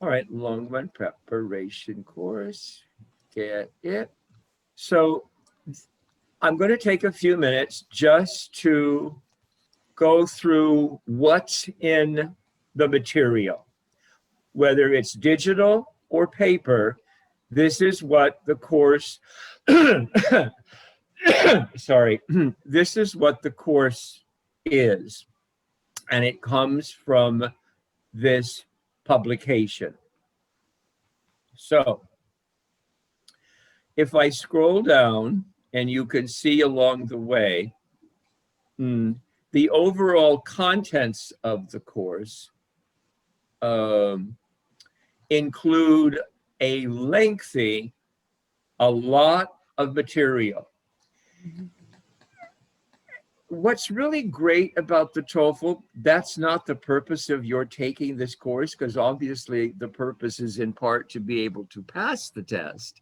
All right, long run preparation course. Get it. So I'm going to take a few minutes just to go through what's in the material. Whether it's digital or paper, this is what the course, sorry, this is what the course is. And it comes from this publication. So if I scroll down, and you can see along the way, the overall contents of the course include a lot of material. What's really great about the TOEFL, that's not the purpose of your taking this course, because obviously the purpose is in part to be able to pass the test.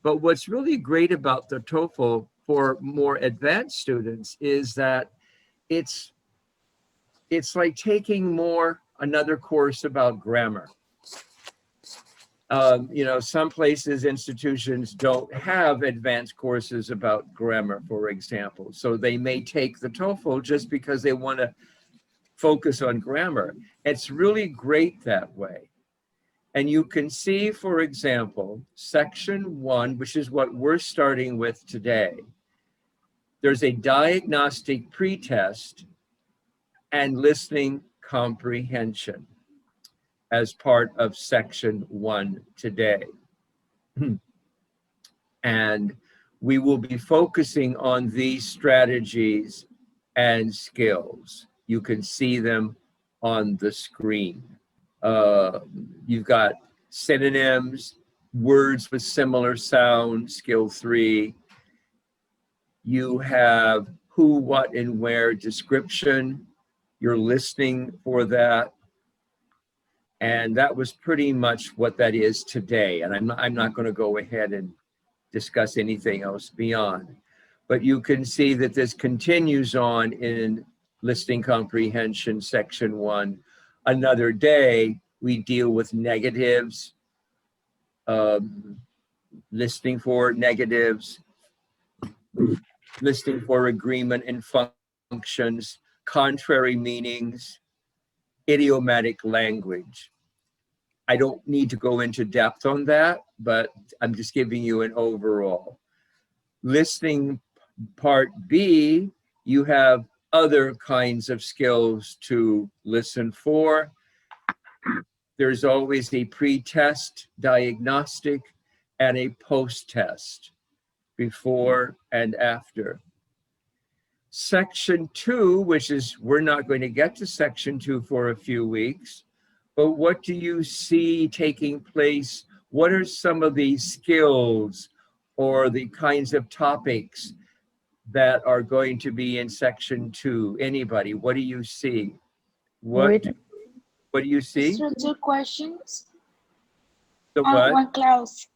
But what's really great about the TOEFL for more advanced students is that it's like taking another course about grammar. You know, some places, institutions don't have advanced courses about grammar, for example. So they may take the TOEFL just because they want to focus on grammar. It's really great that way. And you can see, for example, section 1, which is what we're starting with today. There's a diagnostic pretest and listening comprehension as part of section 1 today. And we will be focusing on these strategies and skills. You can see them on the screen. You've got synonyms, words with similar sound, skill 3. You have who, what, and where description. You're listening for that. And that was pretty much what that is today. And I'm not going to go ahead and discuss anything else beyond. But you can see that this continues on in listening comprehension section 1. Another day, we deal with negatives, listening for negatives, listening for agreement and functions, contrary meanings, idiomatic language. I don't need to go into depth on that, but I'm just giving you an overall. Listening part B, you have other kinds of skills to listen for. There's always a pre-test, diagnostic, and a post-test, before and after. Section 2, which is, we're not going to get to section 2 for a few weeks, but what do you see taking place? What are some of the skills or the kinds of topics that are going to be in section 2? Anybody, what do you see? What do you see? Structure questions. The what? One clause.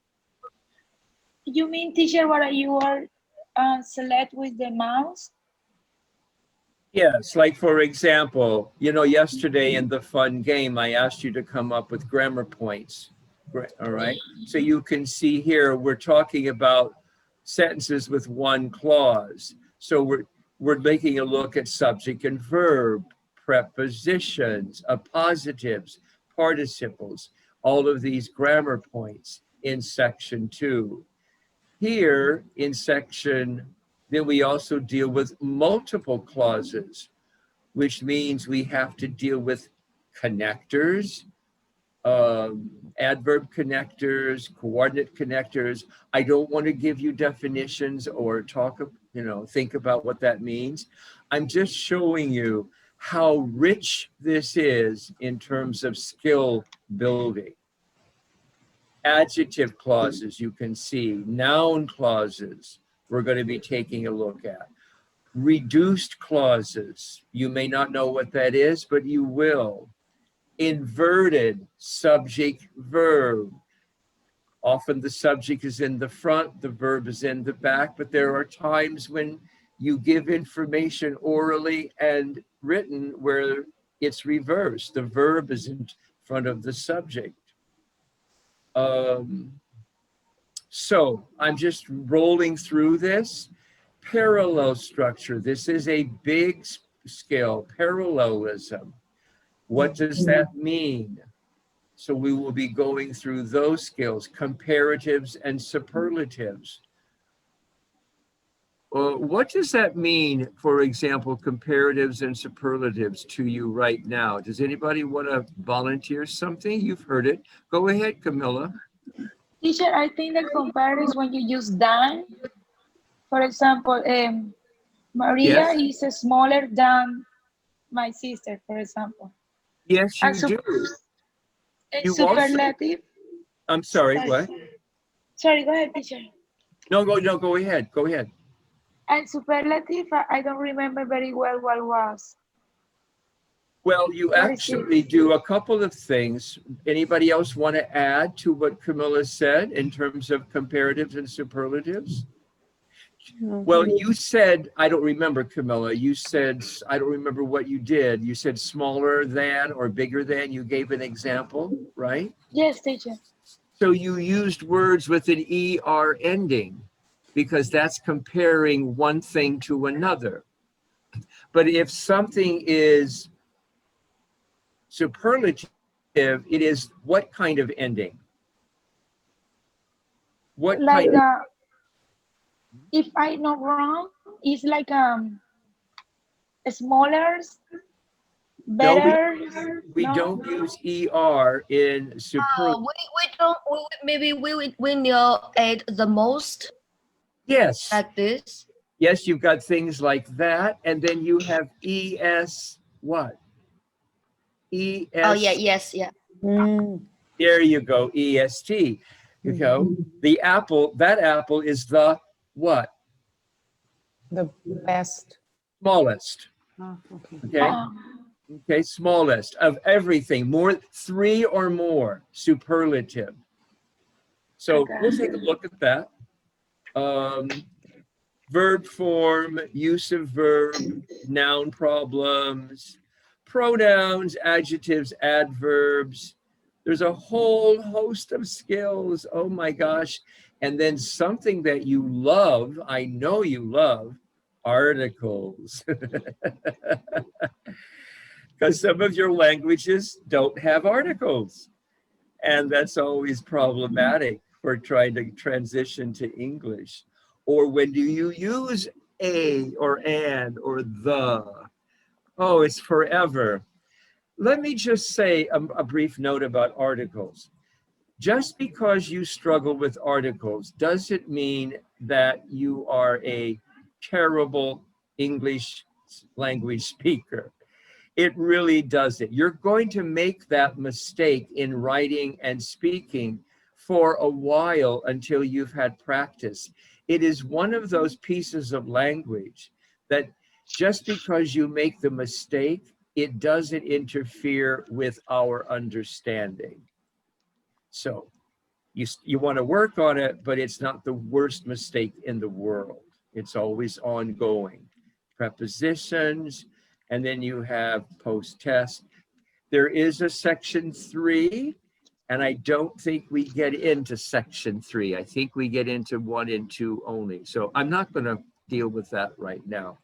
You mean, teacher, what you are select with the mouse? Yes, like for example, you know, yesterday in the fun game, I asked you to come up with grammar points. All right. So you can see here, we're talking about sentences with one clause. So we're taking a look at subject and verb, prepositions, appositives, participles, all of these grammar points in section 2. Here in section, then we also deal with multiple clauses, which means we have to deal with connectors, adverb connectors, coordinate connectors. I don't want to give you definitions or talk, think about what that means. I'm just showing you how rich this is in terms of skill building. Adjective clauses, you can see, noun clauses, we're going to be taking a look at. Reduced clauses, you may not know what that is, but you will. Inverted subject verb. Often the subject is in the front, the verb is in the back, but there are times when you give information orally and written where it's reversed. The verb is in front of the subject. So I'm just rolling through this. Parallel structure. This is a big skill, parallelism. What does that mean? So we will be going through those skills, comparatives and superlatives. What does that mean, for example, comparatives and superlatives to you right now? Does anybody want to volunteer something? You've heard it. Go ahead, Camilla. Teacher, I think that compare is when you use than. For example, Maria Yes. is smaller than my sister, for example. Yes, And, you do. and You also, superlative. I'm sorry, Sorry. what? Sorry, go ahead, teacher. No, go ahead. Go ahead. And superlative, I don't remember very well what was. Well, you What is it? actually do a couple of things. Anybody else want to add to what Camilla said in terms of comparatives and superlatives? Well, you said, I don't remember, Camilla. You said, I don't remember what you did. You said smaller than or bigger than. You gave an example, right? Yes, teacher. So you used words with an ER ending because that's comparing one thing to another. But if something is superlative, it is what kind of ending? What Like, kind of? if I'm not wrong, it's like smaller, No, better. we No. don't use ER in superlative. We don't. Maybe we know it the most Yes. like this. Yes, you've got things like that. And then you have ES what? ES. Oh yeah. Yes. Yeah. There you go. EST. You go. The apple, that apple is the what? The best. Smallest. Oh, okay. Okay. Okay. Smallest of everything. More, three or more. Superlative. So Okay. we'll take a look at that. Verb form, use of verb, noun problems, pronouns, adjectives, adverbs. There's a whole host of skills. Oh my gosh. And then something that you love, I know you love, articles. Because some of your languages don't have articles. And that's always problematic for trying to transition to English. Or when do you use a or an or the? Oh, it's forever. Let me just say a brief note about articles. Just because you struggle with articles doesn't mean that you are a terrible English language speaker. It really doesn't. You're going to make that mistake in writing and speaking for a while until you've had practice. It is one of those pieces of language that just because you make the mistake, it doesn't interfere with our understanding. So you want to work on it, but it's not the worst mistake in the world. It's always ongoing. Prepositions, and then you have post-test. There is a section 3, and I don't think we get into section 3. I think we get into 1 and 2 only. So I'm not going to deal with that right now.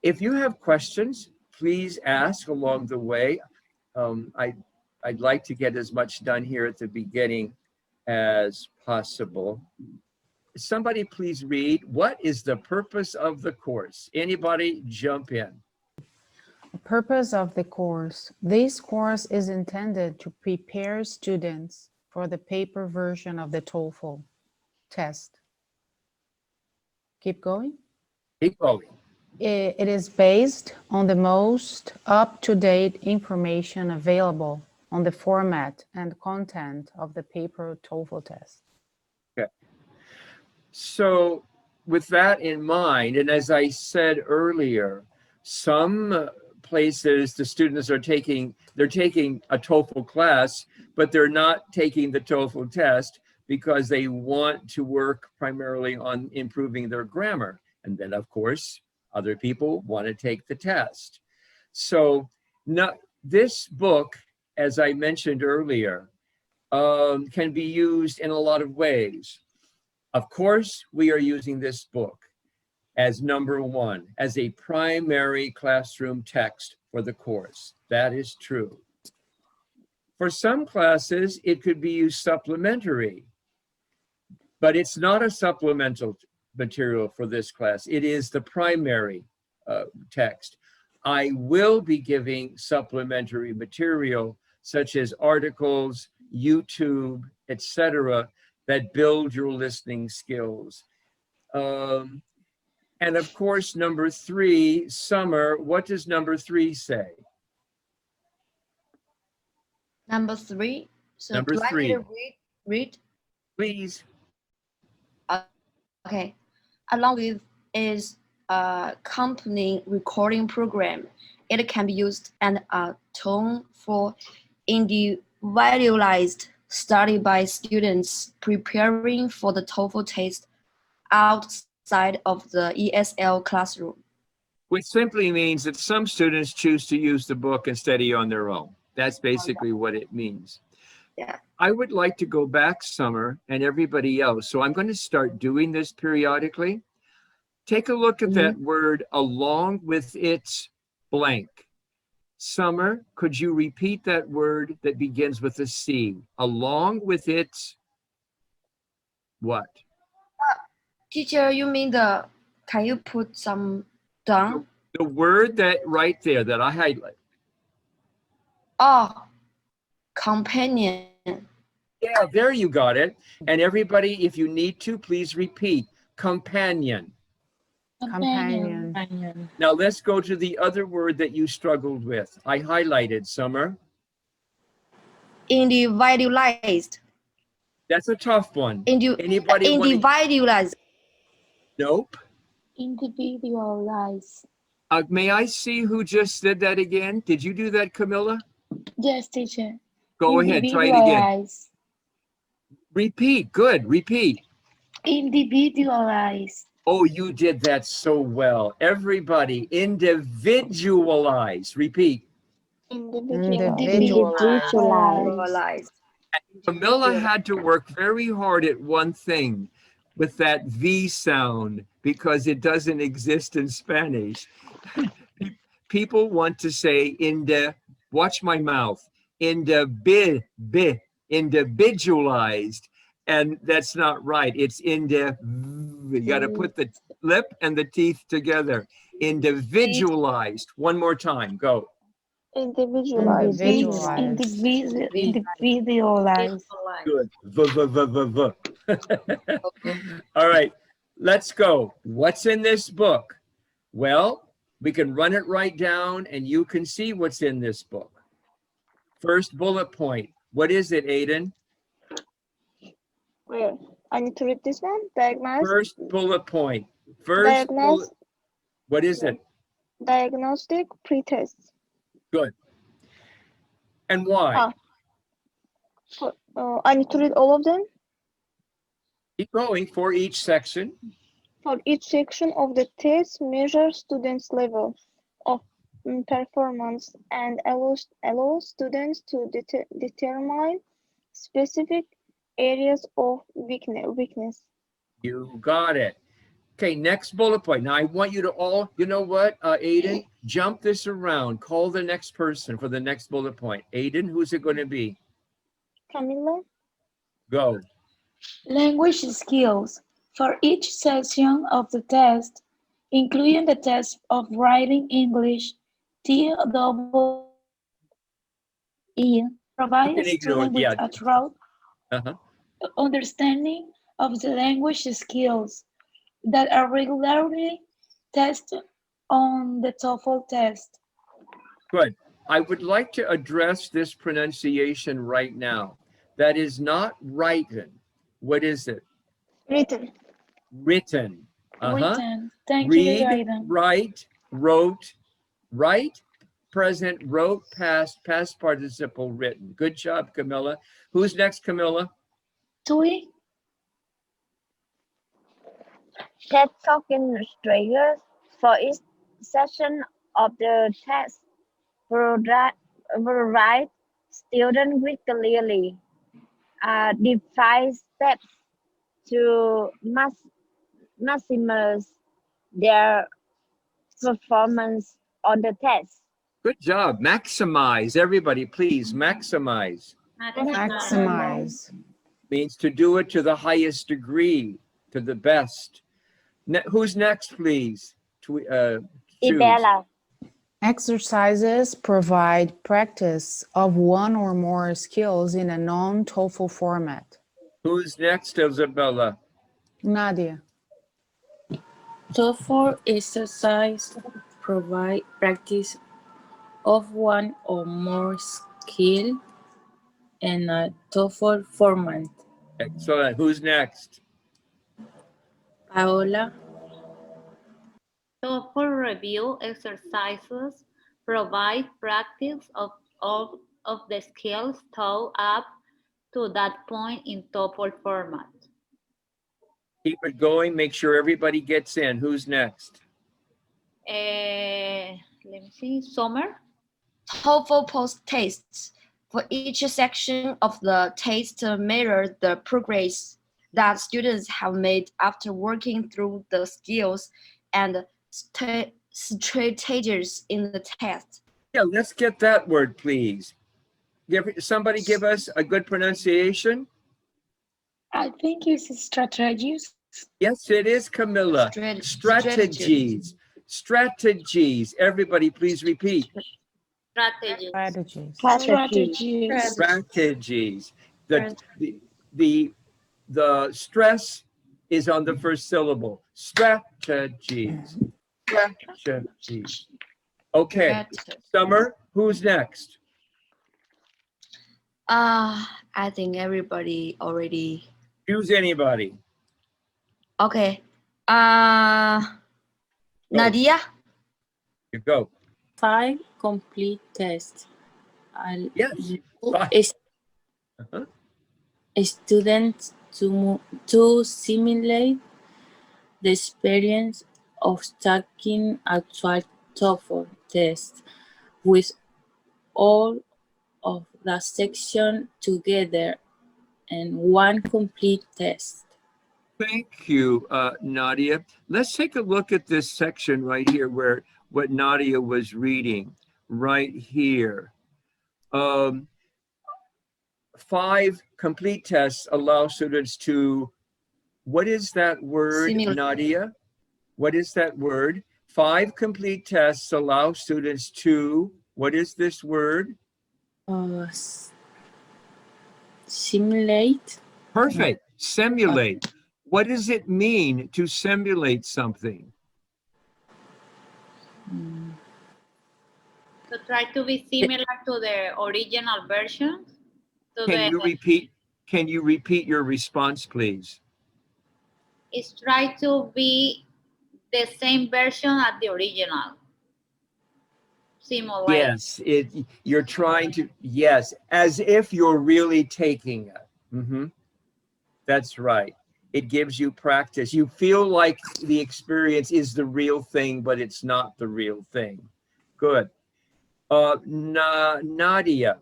If you have questions, please ask along the way. I'd like to get as much done here at the beginning as possible. Somebody please read, what is the purpose of the course? Anybody jump in. The purpose of the course. This course is intended to prepare students for the paper version of the TOEFL test. Keep going. Keep going. It is based on the most up-to-date information available on the format and content of the paper TOEFL test. Okay. So with that in mind, and as I said earlier, some places the students are taking a TOEFL class, but they're not taking the TOEFL test because they want to work primarily on improving their grammar. And then of course, other people want to take the test. So this book, as I mentioned earlier, can be used in a lot of ways. Of course, we are using this book as number one, as a primary classroom text for the course. That is true. For some classes, it could be used supplementary, but it's not a supplemental material for this class. It is the primary text. I will be giving supplementary material such as articles, YouTube, etc., that build your listening skills. And of course, number three, summer, what does number three say? Number three. So Number do three. I need to read? Please. Okay. Along with is accompanying recording program. It can be used as a tool for individualized study by students preparing for the TOEFL test outside of the ESL classroom. Which simply means that some students choose to use the book and study on their own. That's basically what it means. Yeah. I would like to go back, Summer, and everybody else. So I'm going to start doing this periodically. Take a look at that word along with its blank. Summer, could you repeat that word that begins with a C? Along with its what? Teacher, you mean can you put some down? The word that right there that I highlight. Oh, companion. Yeah, there you got it. And everybody, if you need to, please repeat. Companion. Companion. Now let's go to the other word that you struggled with. I highlighted, Summer. Individualized. That's a tough one. Anybody Individualized. Nope. Individualized. May I see who just said that again? Did you do that, Camilla? Yes, teacher. Go ahead, try it again. Individualized. Repeat, good, repeat. Individualized. Oh, you did that so well. Everybody, individualize. Repeat. Individualized. Camilla had to work very hard at one thing with that V sound because it doesn't exist in Spanish. People want to say watch my mouth, individualized, and that's not right. It's you got to put the lip and the teeth together. Individualized. One more time, go. Individualized. Individualized. Good. All right, let's go. What's in this book? Well, we can run it right down and you can see what's in this book. First bullet point. What is it, Aiden? Where? I need to read this one. Diagnostic. First bullet point. What is it? Diagnostic pretest. Good. And why? I need to read all of them. Keep going for each section. For each section of the test, measure students' level of performance and allow students to determine specific areas of weakness. You got it. Okay, next bullet point. Now I want you to all, you know what, Aiden, jump this around. Call the next person for the next bullet point. Aiden, who's it going to be? Camilla. Go. Language skills. For each section of the test, including the test of writing English, TOEFL provides students with a thorough understanding of the language skills that are regularly tested on the TOEFL test. Good. I would like to address this pronunciation right now. That is not written. What is it? Written. Written. Written. Thank Read, you, Aiden. write, wrote, write, present, wrote, past participle, written. Good job, Camilla. Who's next, Camilla? Tui. TED Talk illustrators for each session of the test provide students with clearly the 5 steps to maximize their performance on the test. Good job. Maximize. Everybody, please maximize. Maximize. Means to do it to the highest degree, to the best. Who's next, please? Choose. Ibella. Exercises provide practice of one or more skills in a non-TOEFL format. Who's next, Isabella? Nadia. TOEFL exercise provide practice of one or more skill in a TOEFL format. Excellent. Who's next? Paola. TOEFL review exercises provide practice of the skills taught up to that point in TOEFL format. Keep it going. Make sure everybody gets in. Who's next? Let me see, Summer. TOEFL post-tests. For each section of the test measure the progress that students have made after working through the skills and strategies in the test. Yeah, let's get that word, please. Somebody give us a good pronunciation. I think it's strategies. Yes, it is, Camilla. Strategies. Strategies. Everybody, please repeat. Strategies. Strategies. Strategies. The stress is on the first syllable. Strategies. Strategies. Okay, Summer, who's next? I think everybody already. Choose anybody. Okay. Nadia. You go. 5 complete tests. Yes. Students to simulate the experience of taking actual TOEFL test with all of the section together in one complete test. Thank you, Nadia. Let's take a look at this section right here where what Nadia was reading right here. 5 complete tests allow students to, what is that word, Nadia? What is that word? 5 complete tests allow students to, what is this word? Simulate. Perfect. Simulate. What does it mean to simulate something? To try to be similar to the original version. Can you repeat your response, please? It's try to be the same version as the original. Simulate. Yes, you're trying to, yes, as if you're really taking it. That's right. It gives you practice. You feel like the experience is the real thing, but it's not the real thing. Good. Nadia,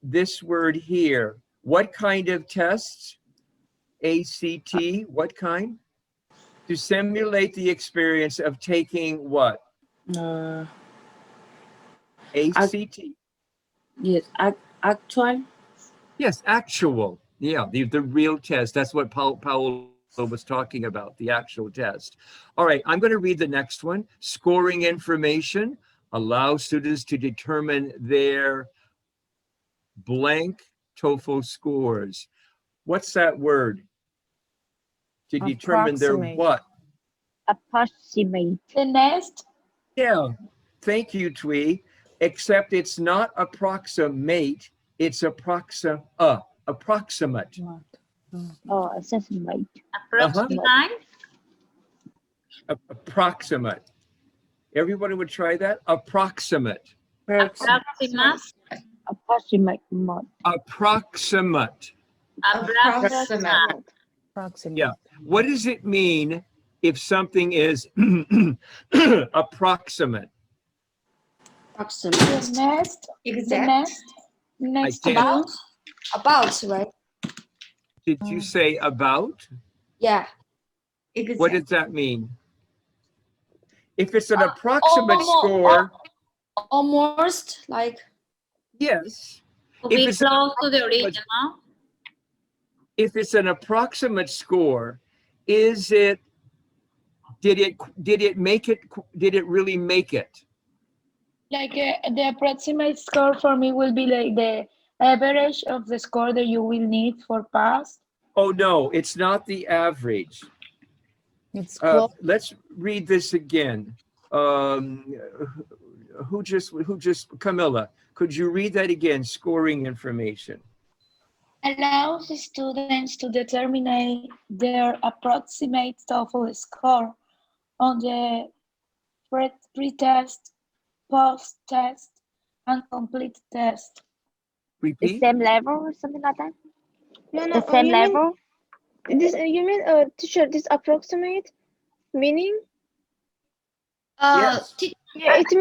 this word here, what kind of tests? ACT, what kind? To simulate the experience of taking what? ACT? Yes, actual. Yes, actual. Yeah, the real test. That's what Paolo was talking about, the actual test. All right, I'm going to read the next one. Scoring information allows students to determine their blank TOEFL scores. What's that word? To determine their what? Approximate. The next. Yeah, thank you, Twee. Except it's not approximate, it's approximate. Oh, assessment. Approximate. Approximate. Everybody would try that? Approximate. Approximate. Approximate. Approximate. Approximate. Yeah. What does it mean if something is approximate? The next. The next. Next to. About, right? Did you say about? Yeah. What does that mean? If it's an approximate score, Almost like. yes. To If be it's, close to the original. if it's an approximate score, is it, did it make it, did it really make it? Like the approximate score for me will be like the average of the score that you will need for pass. Oh no, it's not the average. It's close. Let's read this again. Who just, Camilla, could you read that again? Scoring information. Allows students to determine their approximate TOEFL score on the pre-test, post-test, and complete test. The Repeat. same level or something like that? No, The same you level? mean this? You mean teacher? This approximate meaning? Yes. Yeah, it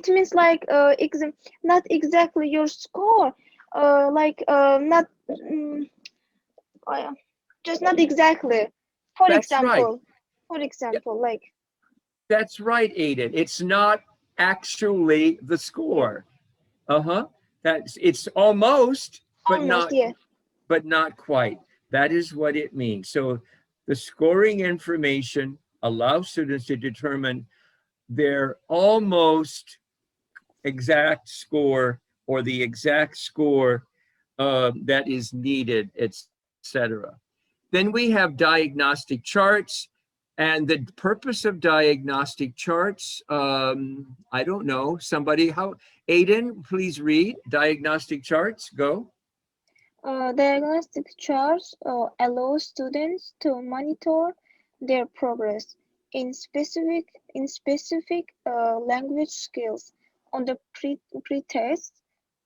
means like not exactly your score, like not just not exactly. For That's right. example, like That's right, Aiden. It's not actually the score. It's almost, but almost, not, yeah. but not quite. That is what it means. So the scoring information allows students to determine their almost exact score or the exact score that is needed, etc. Then we have diagnostic charts. And the purpose of diagnostic charts, I don't know, somebody, Aiden, please read diagnostic charts, go. Diagnostic charts allow students to monitor their progress in specific language skills on the pre-test,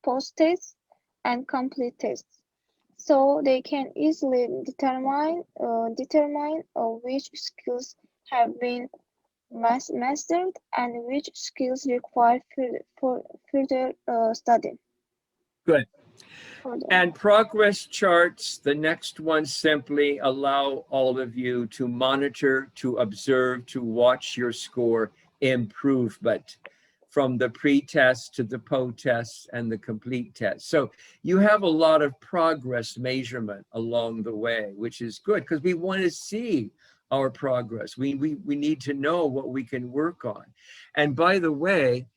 post-test, and complete tests, so they can easily determine which skills have been mastered and which skills require further study. Good. And progress charts, the next one, simply allow all of you to monitor, to observe, to watch your score improvement from the pre-test to the post-test and the complete test. So you have a lot of progress measurement along the way, which is good because we want to see our progress. We need to know what we can work on. And by the way,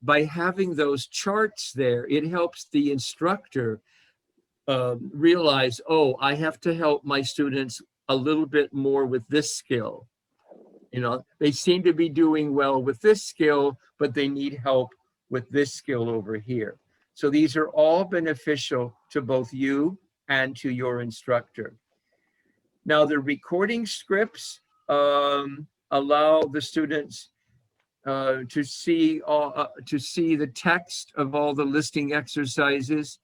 by having those charts there, it helps the instructor realize, oh, I have to help my students a little bit more with this skill. You know, they seem to be doing well with this skill, but they need help with this skill over here. So these are all beneficial to both you and to your instructor. Now, the recording scripts allow the students to see the text of all the listing exercises.